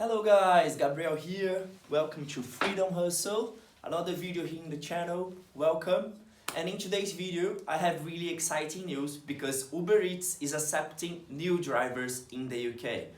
Hello guys, Gabriel here. Welcome to Freedom Hustle, another video here in the channel. Welcome. And in today's video, I have really exciting news because Uber Eats is accepting new drivers in the UK.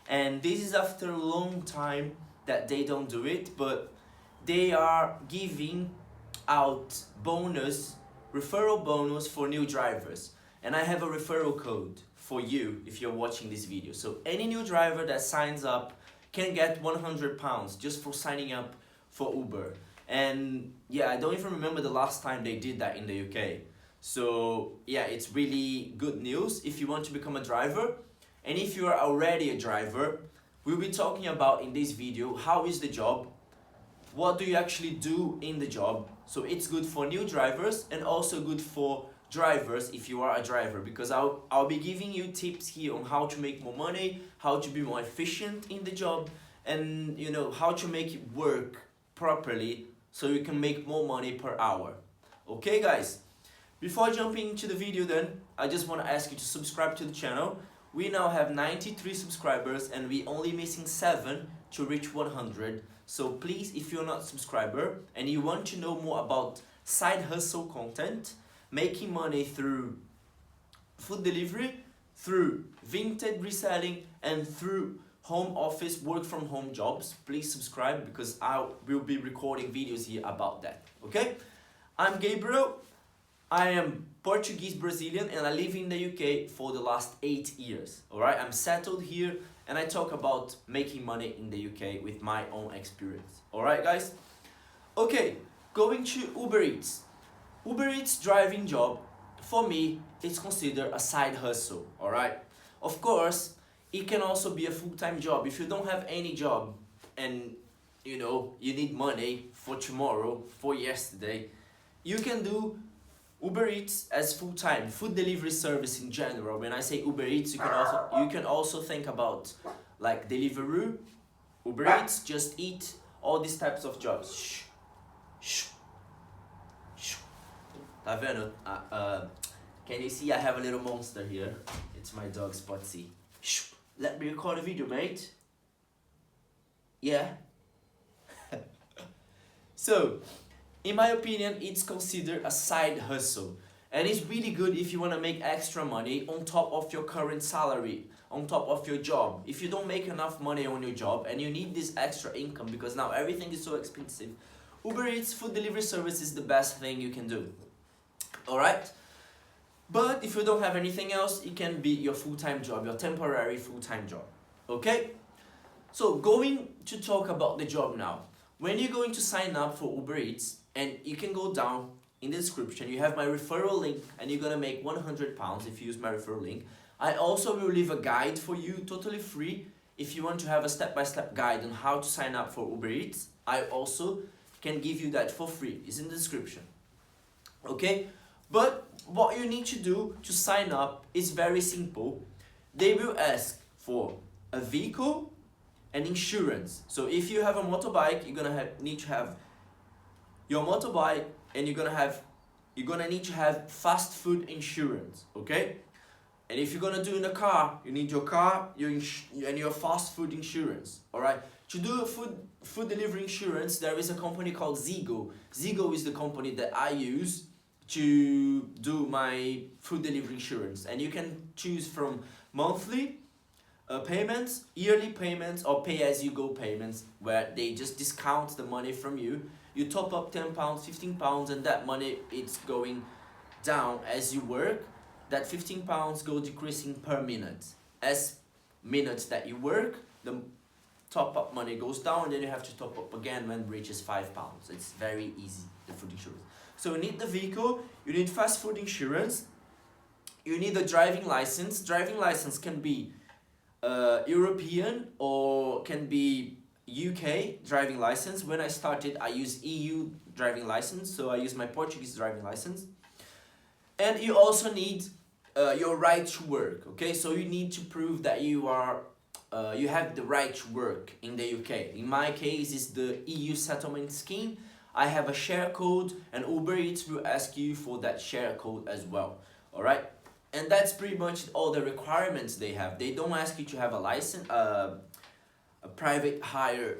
And this is after a long time that they don't do it, but they are giving out referral bonus for new drivers. And I have a referral code for you if you're watching this video. So any new driver that signs up can get £100 just for signing up for Uber. And yeah, I don't even remember the last time they did that in the UK. So yeah, it's really good news if you want to become a driver. And if you are already a driver, we'll be talking about in this video how is the job, what do you actually do in the job. So it's good for new drivers and also good for drivers if you are a driver, because I'll be giving you tips here on how to make more money, how to be more efficient in the job, and how to make it work properly so you can make more money per hour. Okay guys, before jumping into the video then, I just want to ask you to subscribe to the channel. We now have 93 subscribers and we only missing 7 to reach 100. So please, if you're not a subscriber and you want to know more about side hustle content, making money through food delivery, through vintage reselling, and through home office work from home jobs, please subscribe because I will be recording videos here about that. Okay, I'm Gabriel. I am Portuguese Brazilian and I live in the UK for the last 8 years. Alright, I'm settled here and I talk about making money in the UK with my own experience. Alright guys, okay, going to Uber Eats. Uber Eats driving job, for me, it's considered a side hustle, alright? Of course, it can also be a full-time job. If you don't have any job and you need money for tomorrow, for yesterday, you can do Uber Eats as full-time, food delivery service in general. When I say Uber Eats, you can also think about like Deliveroo, Uber Eats, Just Eat, all these types of jobs. Shh. Shh. Tá vendo? Can you see I have a little monster here? It's my dog Spotsy. Shh, let me record a video, mate. Yeah. So, in my opinion, it's considered a side hustle. And it's really good if you want to make extra money on top of your current salary, on top of your job. If you don't make enough money on your job and you need this extra income because now everything is so expensive, Uber Eats food delivery service is the best thing you can do. Alright? But if you don't have anything else, it can be your full-time job, your temporary full-time job. Okay? So going to talk about the job now. When you're going to sign up for Uber Eats, and you can go down in the description, you have my referral link and you're gonna make £100 if you use my referral link. I also will leave a guide for you, totally free. If you want to have a step-by-step guide on how to sign up for Uber Eats, I also can give you that for free. It's in the description. Okay? But what you need to do to sign up is very simple. They will ask for a vehicle and insurance. So if you have a motorbike, you're gonna need to have your motorbike and you're gonna need to have fast food insurance, okay? And if you're gonna do in a car, you need your car, and your fast food insurance, alright? To do a food delivery insurance, there is a company called Zigo. Zigo is the company that I use to do my food delivery insurance, and you can choose from monthly payments, yearly payments, or pay-as-you-go payments, where they just discount the money from you. You top up £10, £15, and that money it's going down as you work. That £15 go decreasing per minute. As minutes that you work, the top up money goes down, and then you have to top up again when it reaches £5. It's very easy, the food insurance. So you need the vehicle, you need fast food insurance, you need a driving license. Driving license can be European or can be UK driving license. When I started, I used EU driving license, so I use my Portuguese driving license. And you also need your right to work, okay? So you need to prove that you have the right to work in the UK. In my case, it's the EU settlement scheme. I have a share code, and Uber Eats will ask you for that share code as well, alright? And that's pretty much all the requirements they have. They don't ask you to have a license, a private hire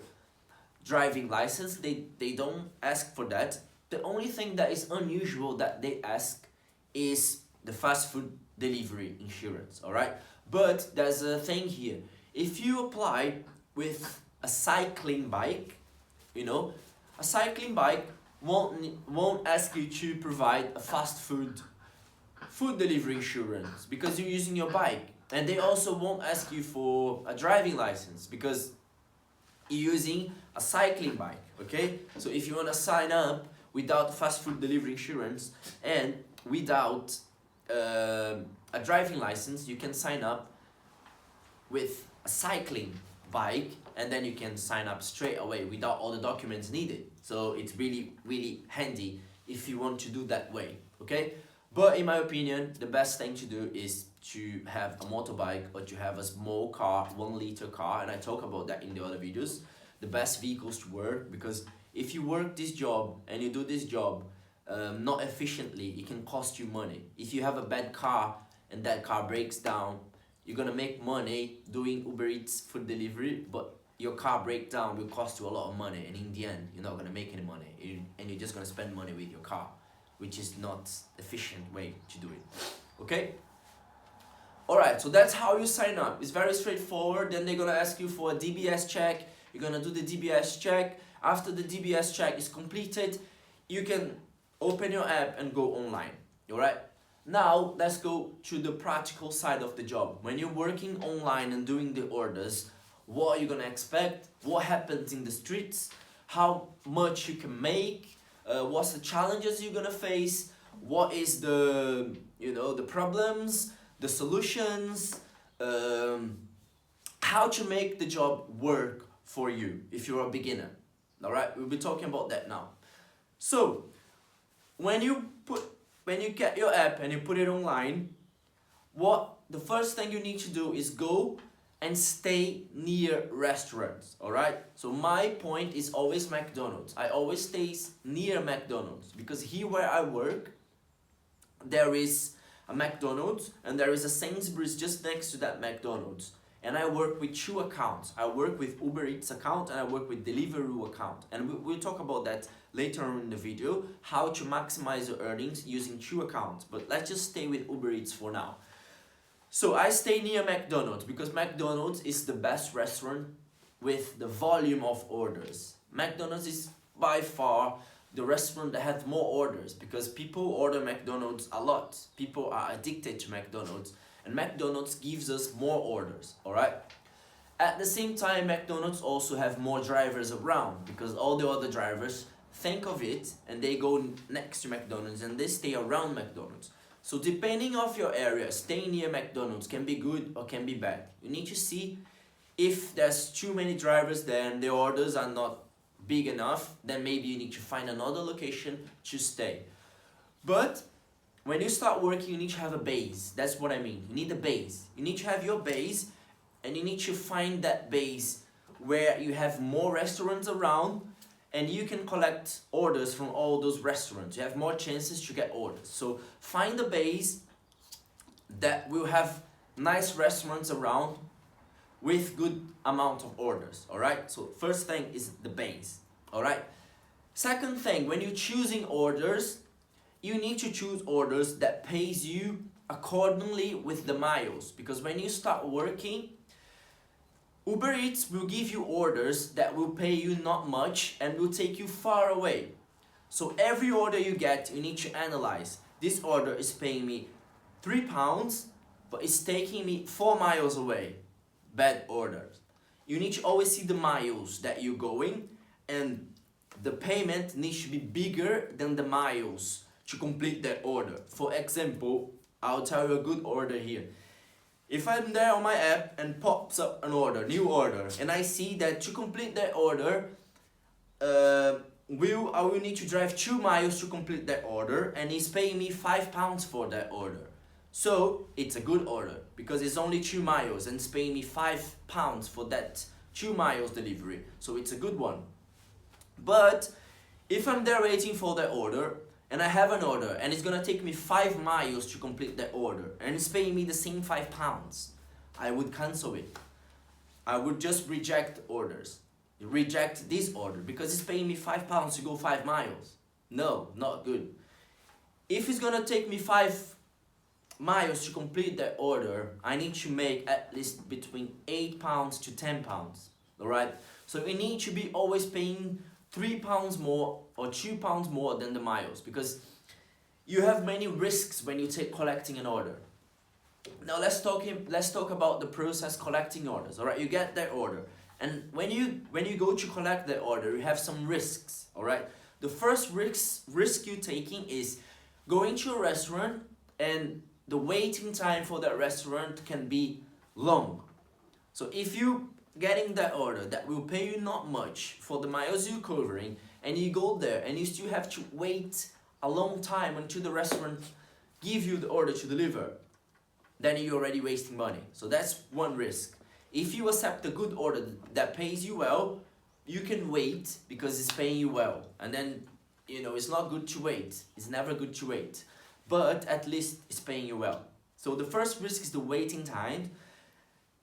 driving license. They don't ask for that. The only thing that is unusual that they ask is the fast food delivery insurance, all right? But there's a thing here. If you apply with a cycling bike, you know, a cycling bike won't ask you to provide a fast food delivery insurance because you're using your bike. And they also won't ask you for a driving license because you're using a cycling bike, okay? So if you want to sign up without fast food delivery insurance and without a driving license, you can sign up with a cycling bike, and then you can sign up straight away without all the documents needed. So it's really, really handy if you want to do that way, okay? But in my opinion, the best thing to do is to have a motorbike or to have a small car, 1 liter car, and I talk about that in the other videos. The best vehicles to work, because if you work this job and you do this job not efficiently, it can cost you money. If you have a bad car and that car breaks down, you're gonna make money doing Uber Eats food delivery, but your car breakdown will cost you a lot of money, and in the end, you're not gonna make any money, and you're just gonna spend money with your car, which is not efficient way to do it. Okay? Alright, so that's how you sign up. It's very straightforward. Then they're gonna ask you for a DBS check. You're gonna do the DBS check. After the DBS check is completed, you can open your app and go online. Alright? Now, let's go to the practical side of the job. When you're working online and doing the orders, what are you gonna expect? What happens in the streets? How much you can make? What's the challenges you're gonna face? What is the, the problems, the solutions, how to make the job work for you if you're a beginner. All right, we'll be talking about that now. So, when you get your app and you put it online, the first thing you need to do is go and stay near restaurants, all right? So my point is always McDonald's. I always stay near McDonald's because here where I work, there is a McDonald's and there is a Sainsbury's just next to that McDonald's. And I work with 2 accounts. I work with Uber Eats account and I work with Deliveroo account. And we'll talk about that later on in the video, how to maximize your earnings using 2 accounts. But let's just stay with Uber Eats for now. So I stay near McDonald's because McDonald's is the best restaurant with the volume of orders. McDonald's is by far the restaurant that has more orders because people order McDonald's a lot. People are addicted to McDonald's and McDonald's gives us more orders, alright? At the same time, McDonald's also have more drivers around because all the other drivers think of it and they go next to McDonald's and they stay around McDonald's. So depending on your area, staying near McDonald's can be good or can be bad. You need to see if there's too many drivers there and the orders are not big enough, then maybe you need to find another location to stay. But when you start working, you need to have a base. That's what I mean. You need a base. You need to have your base and you need to find that base where you have more restaurants around and you can collect orders from all those restaurants. You have more chances to get orders. So find a base that will have nice restaurants around with good amount of orders, all right? So first thing is the base, all right? Second thing, when you're choosing orders, you need to choose orders that pays you accordingly with the miles, because when you start working, Uber Eats will give you orders that will pay you not much and will take you far away. So every order you get, you need to analyze. This order is paying me £3, but it's taking me 4 miles away. Bad orders. You need to always see the miles that you're going, and the payment needs to be bigger than the miles to complete that order. For example, I'll tell you a good order here. If I'm there on my app and pops up an order, new order, and I see that to complete that order, I will need to drive 2 miles to complete that order, and he's paying me £5 for that order. So it's a good order because it's only 2 miles and it's paying me £5 for that 2 miles delivery. So it's a good one. But if I'm there waiting for that order and I have an order and it's gonna take me 5 miles to complete that order and it's paying me the same £5, I would cancel it. I would just reject orders. Reject this order because it's paying me £5 to go 5 miles. No, not good. If it's gonna take me 5 miles to complete that order, I need to make at least between £8 to £10. Alright? So you need to be always paying £3 more or £2 more than the miles, because you have many risks when you take collecting an order. Now let's talk about the process collecting orders. Alright, you get that order, and when you go to collect the order, you have some risks. Alright, the first risk you're taking is going to a restaurant, and the waiting time for that restaurant can be long. So if you getting that order that will pay you not much for the miles you're covering, and you go there and you still have to wait a long time until the restaurant give you the order to deliver, then you're already wasting money. So that's one risk. If you accept a good order that pays you well, you can wait because it's paying you well. And then, it's not good to wait. It's never good to wait. But at least it's paying you well. So the first risk is the waiting time.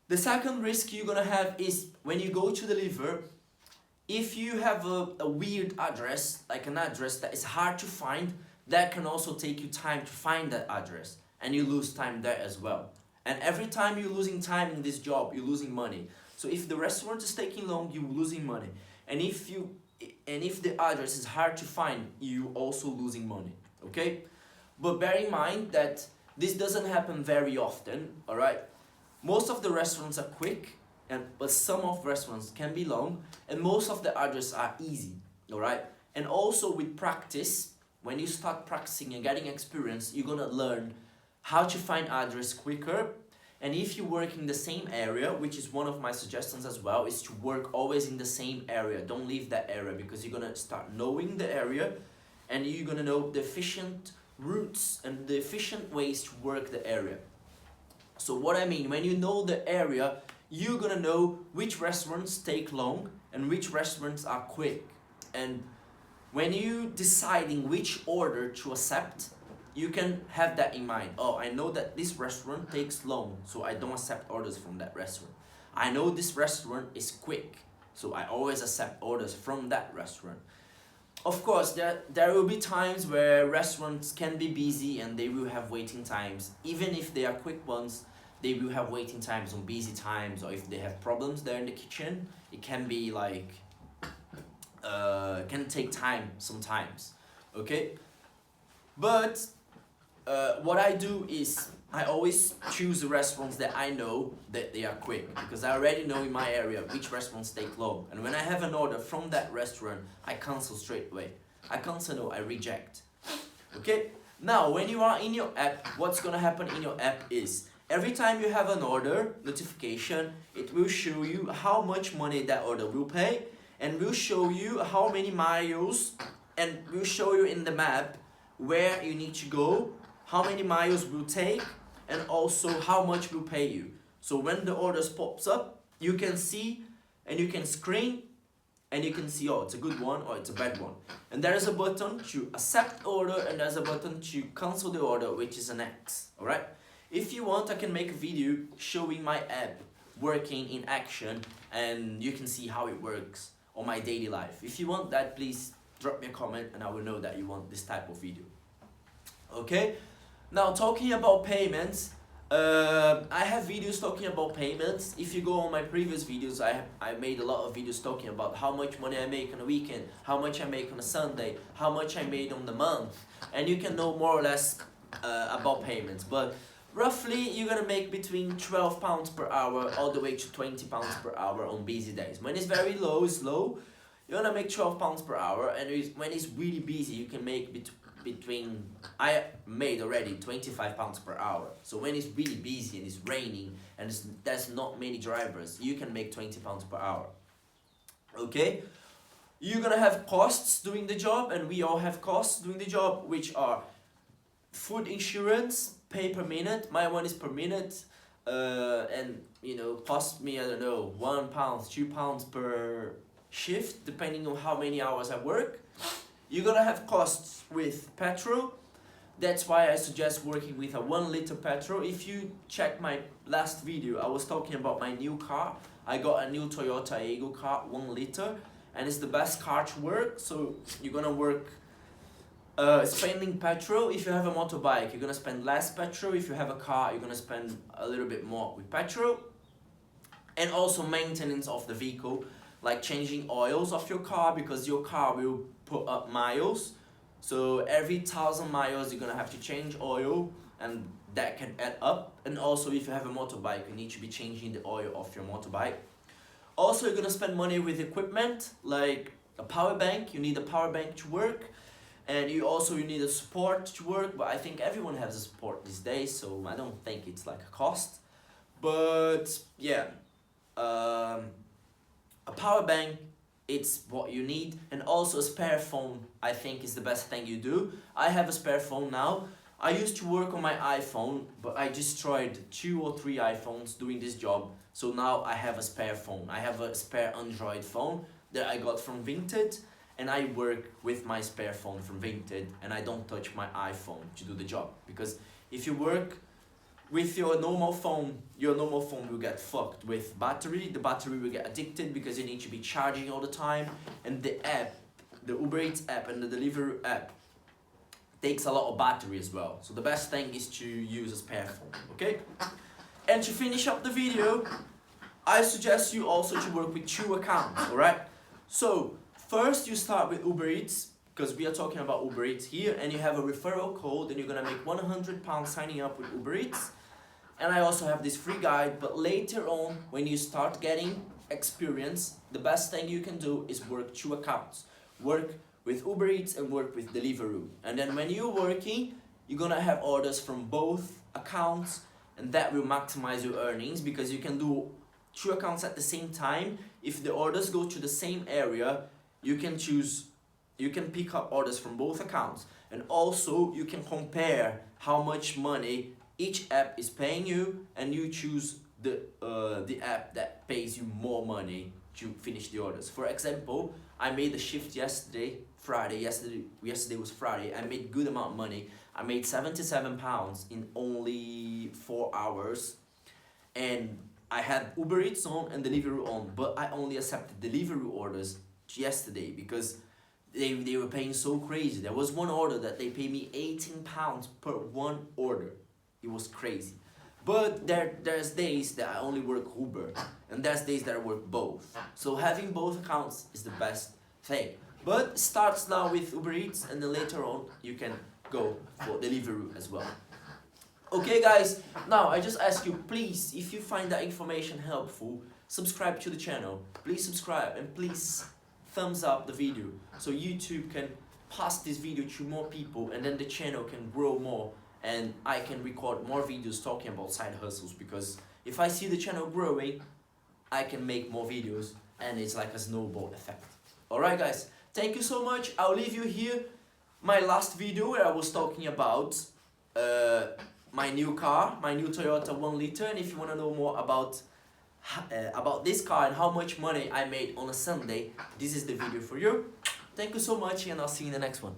The second risk you're gonna have is when you go to deliver, if you have a weird address, like an address that is hard to find, that can also take you time to find that address, and you lose time there as well. And every time you're losing time in this job, you're losing money. So if the restaurant is taking long, you're losing money. And if the address is hard to find, you're also losing money. Okay? But bear in mind that this doesn't happen very often, alright? Most of the restaurants are quick, but some of restaurants can be long, and most of the addresses are easy, alright? And also with practice, when you start practicing and getting experience, you're gonna learn how to find address quicker. And if you work in the same area, which is one of my suggestions as well, is to work always in the same area. Don't leave that area, because you're gonna start knowing the area, and you're gonna know the efficient routes and the efficient ways to work the area. So what I mean, when you know the area, you're gonna know which restaurants take long and which restaurants are quick. And when you deciding which order to accept, you can have that in mind. Oh, I know that this restaurant takes long, so I don't accept orders from that restaurant. I know this restaurant is quick, so I always accept orders from that restaurant. Of course, there will be times where restaurants can be busy and they will have waiting times. Even if they are quick ones, they will have waiting times on busy times, or if they have problems there in the kitchen, it can be like, can take time sometimes, okay? But what I do is I always choose the restaurants that I know that they are quick, because I already know in my area which restaurants take long. And when I have an order from that restaurant, I cancel straight away. I cancel, no, I reject. Okay? Now, when you are in your app, what's gonna happen in your app is every time you have an order notification, it will show you how much money that order will pay, and will show you how many miles, and will show you in the map where you need to go, how many miles will take, and also how much will pay you. So when the orders pops up, you can see and you can screen and you can see, oh, it's a good one or it's a bad one. And there is a button to accept order, and there's a button to cancel the order, which is an X. Alright? If you want, I can make a video showing my app working in action, and you can see how it works on my daily life. If you want that, please drop me a comment and I will know that you want this type of video. Okay? Now, talking about payments, I have videos talking about payments. If you go on my previous videos, I made a lot of videos talking about how much money I make on a weekend, how much I make on a Sunday, how much I made on the month, and you can know more or less about payments. But roughly, you're gonna make between £12 per hour all the way to £20 per hour on busy days. When it's very low, slow, you're gonna make £12 per hour, and when it's really busy, you can make between, I made already £25 per hour. So when it's really busy and it's raining and there's not many drivers, you can make £20 per hour. Okay? You're gonna have costs doing the job, and we all have costs doing the job, which are food insurance, pay per minute. My one is per minute, and cost me, I don't know, £1, £2 per shift, depending on how many hours I work. You're gonna have costs with petrol, That's why I suggest working with a 1 liter petrol. If you check my last video, I was talking about my new car. I got a new Toyota Aygo car, 1 liter, and it's the best car to work. So you're gonna work spending petrol. If you have a motorbike, you're gonna spend less petrol. If you have a car, you're gonna spend a little bit more with petrol. And also maintenance of the vehicle, like changing oils of your car, because your car will put up miles. So every 1,000 miles you're gonna have to change oil, and that can add up. And also if you have a motorbike, you need to be changing the oil of your motorbike. Also you're gonna spend money with equipment like a power bank. You need a power bank to work, and you need a support to work, but I think everyone has a support these days, so I don't think it's like a cost. But yeah, a power bank, it's what you need. And also a spare phone, I think, is the best thing you do. I have a spare phone now. I used to work on my iPhone, but I destroyed 2 or 3 iPhones doing this job. So now I have a spare phone. I have a spare Android phone that I got from Vinted, and I work with my spare phone from Vinted, and I don't touch my iPhone to do the job. Because if you work with your normal phone will get fucked with battery. The battery will get addicted because you need to be charging all the time. And the app, the Uber Eats app and the delivery app, takes a lot of battery as well. So the best thing is to use a spare phone, okay? And to finish up the video, I suggest you also to work with 2 accounts, alright? So first you start with Uber Eats, because we are talking about Uber Eats here, and you have a referral code, and you're gonna make £100 signing up with Uber Eats. And I also have this free guide, but later on, when you start getting experience, the best thing you can do is work 2 accounts. Work with Uber Eats and work with Deliveroo. And then when you're working, you're gonna have orders from both accounts, and that will maximize your earnings, because you can do 2 accounts at the same time. If the orders go to the same area, you can pick up orders from both accounts. And also you can compare how much money each app is paying you, and you choose the app that pays you more money to finish the orders. For example, I made a shift yesterday, Friday. Yesterday was Friday. I made good amount of money. I made £77 in only 4 hours, and I had Uber Eats on and Deliveroo on, but I only accepted Deliveroo orders yesterday because they were paying so crazy. There was one order that they paid me £18 per one order. It was crazy. But there's days that I only work Uber, and there's days that I work both. So having both accounts is the best thing. But starts now with Uber Eats, and then later on you can go for Deliveroo as well. Okay guys, now I just ask you, please, if you find that information helpful, subscribe to the channel. Please subscribe, and please thumbs up the video so YouTube can pass this video to more people, and then the channel can grow more, and I can record more videos talking about side hustles, because if I see the channel growing, I can make more videos, and it's like a snowball effect. Alright guys, thank you so much. I'll leave you here my last video where I was talking about my new car, my new Toyota 1 liter, and if you want to know more about this car and how much money I made on a Sunday, this is the video for you. Thank you so much, and I'll see you in the next one.